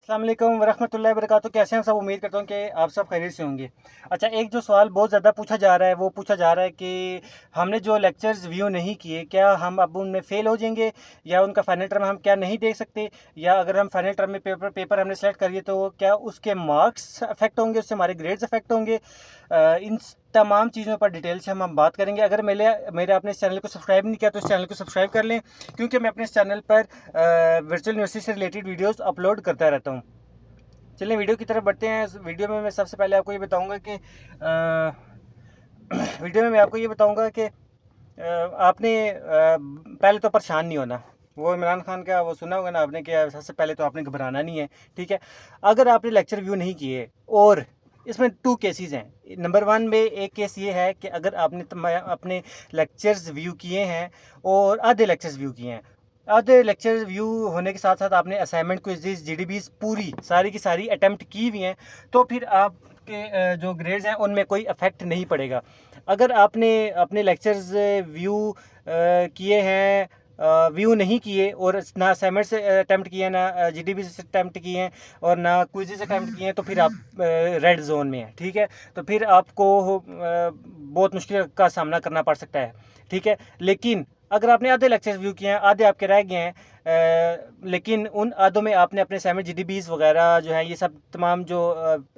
अस्सलाम वालेकुम वरहमतुल्लाहि वबरकातुहू। कैसे हैं सब? उम्मीद करता हूँ कि आप सब खैरियत से होंगे। अच्छा, एक जो सवाल बहुत ज़्यादा पूछा जा रहा है वो पूछा जा रहा है कि हमने जो लेक्चर्स व्यू नहीं किए, क्या हम अब उनमें फ़ेल हो जाएंगे या उनका फ़ाइनल टर्म हम क्या नहीं देख सकते, या अगर हम फ़ाइनल टर्म में पेपर हमने सेलेक्ट करिए तो क्या उसके मार्क्स अफेक्ट होंगे, उससे हमारे ग्रेड्स अफेक्ट होंगे। इन तमाम चीज़ों पर डिटेल से हम बात करेंगे। अगर मेरे आपने इस चैनल को सब्सक्राइब नहीं किया तो इस चैनल को सब्सक्राइब कर लें, क्योंकि मैं अपने इस चैनल पर वर्चुअल यूनिवर्सिटी से रिलेटेड वीडियोस अपलोड करता रहता हूँ। चलिए वीडियो की तरफ बढ़ते हैं। इस वीडियो में मैं सबसे पहले आपको ये बताऊंगा कि वीडियो में मैं आपको ये बताऊंगा कि आपने पहले तो परेशान नहीं होना। वो इमरान खान का वो सुना होगा ना आपने, कि सबसे पहले तो आपने घबराना नहीं है। ठीक है, अगर आपने लेक्चर व्यू नहीं किए, और इसमें टू केसेस हैं। नंबर वन में एक केस ये है कि अगर आपने अपने लेक्चर्स व्यू किए हैं और आधे लेक्चर्स व्यू किए हैं, आधे लेक्चर व्यू होने के साथ साथ आपने असाइनमेंट, क्विज़, जीडीबीज पूरी सारी की सारी अटेम्प्ट की हुई हैं, तो फिर आपके जो ग्रेड्स हैं उनमें कोई अफेक्ट नहीं पड़ेगा। अगर आपने अपने लेक्चर्स व्यू किए हैं, व्यू नहीं किए, और ना असाइनमेंट से अटैम्प्ट किए हैं, ना जीडीबी से अटैम्प्ट किए हैं, और ना क्विज़ से अटैम्प्ट किए हैं, तो फिर आप रेड जोन में हैं। ठीक है, तो फिर आपको बहुत मुश्किल का सामना करना पड़ सकता है। ठीक है, लेकिन अगर आपने आधे लेक्चर्स व्यू किए हैं, आधे आपके रह गए हैं, लेकिन उन आधों में आपने अपने असाइनमेंट, जीडीबीज वगैरह जो हैं, ये सब तमाम जो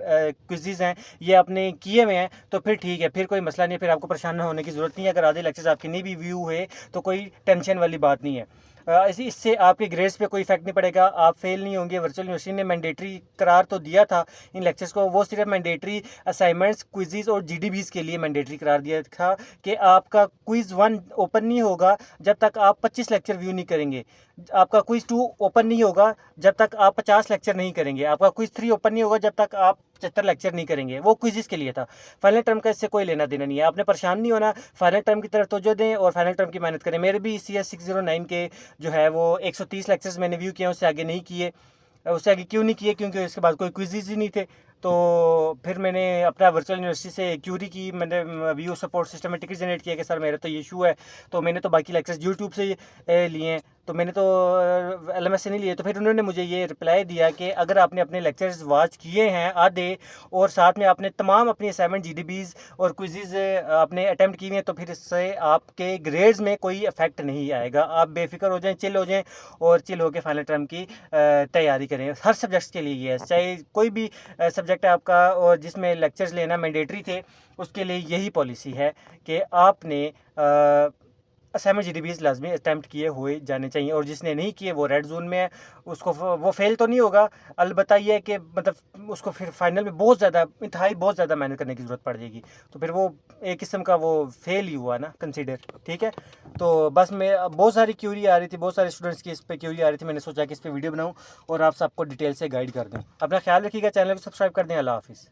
क्विज़ हैं, ये आपने किए हुए हैं, तो फिर ठीक है, फिर कोई मसला नहीं है, फिर आपको परेशान होने की ज़रूरत नहीं है। अगर आधे लेक्चर्स आपके नहीं भी व्यू हुए तो कोई टेंशन वाली बात नहीं है। इससे आपके ग्रेड्स पे कोई इफेक्ट नहीं पड़ेगा, आप फेल नहीं होंगे। वर्चुअल यूनिवर्सिटी ने मैंडेटरी करार तो दिया था इन लेक्चर्स को, वो सिर्फ मैंडेटरी असाइनमेंट्स, क्विज़ और जीडीबीज के लिए मैंडेटरी करार दिया था कि आपका क्विज़ 1 ओपन नहीं होगा जब तक आप 25 लेक्चर व्यू नहीं करेंगे। आपका क्विज़ 2 ओपन नहीं होगा जब तक आप 50 लेक्चर नहीं करेंगे। आपका क्विज़ 3 ओपन नहीं होगा जब तक आप 75 लेक्चर नहीं करेंगे। वो क्विज़ के लिए था। फाइनल टर्म का इससे कोई लेना देना नहीं है। आपने परेशान नहीं होना, फाइनल टर्म की तरफ तवज्जो दें और फाइनल टर्म की मेहनत करें। मेरे भी CS 609 के जो है वो 130 लेक्चर्स मैंने व्यू किए, उससे आगे नहीं किए। उससे आगे क्यों नहीं किए? क्योंकि उसके बाद कोई क्विज़ ही नहीं थे। तो फिर मैंने अपना वर्चुअल यूनिवर्सिटी से क्यूरी की, मैंने व्यू सपोर्ट सिस्टम में टिकट जनरेट किया कि सर मेरा तो ये इशू है। तो मैंने तो बाकी लेक्चर्स यूट्यूब से लिए हैं, तो मैंने तो LMS से नहीं लिए। तो फिर उन्होंने मुझे ये रिप्लाई दिया कि अगर आपने अपने लेक्चर्स वॉच किए हैं आधे, और साथ में आपने तमाम अपनी असाइनमेंट, जीडीबीज और क्विज़ आपने अटैम्प्ट किए हैं, तो फिर इससे आपके ग्रेड्स में कोई इफेक्ट नहीं आएगा। आप बेफिक्र हो जाएं, चिल हो जाएं, और चिल होकर फाइनल टर्म की तैयारी करें। हर सब्जेक्ट्स के लिए ये है, चाहे कोई भी सब्जेक्ट है आपका और जिसमें लेक्चर्स लेना मैंडेटरी थे, उसके लिए यही पॉलिसी है कि आपने असाइनमेंट, जीडीबीज लाजमी अटैम्प्ट किए हुए जाने चाहिए, और जिसने नहीं किए वो रेड जोन में है। उसको वो फेल तो नहीं होगा, अलबत्ता ये है कि मतलब उसको फिर फाइनल में बहुत ज़्यादा, इंतहाई बहुत ज़्यादा मेहनत करने की ज़रूरत पड़ जाएगी। तो फिर वो एक किस्म का वो फेल ही हुआ ना, कंसिडर। ठीक है, तो बस मैं बहुत सारी क्यूरी आ रही थी, बहुत सारे स्टूडेंट्स की इस पर क्यूरी आ रही थी, मैंने सोचा कि इस पर वीडियो बनाऊँ और आप सबको डिटेल से गाइड कर दूँ। अपना ख्याल रखिएगा, चैनल को सब्सक्राइब कर दें। अल्लाह हाफिज़।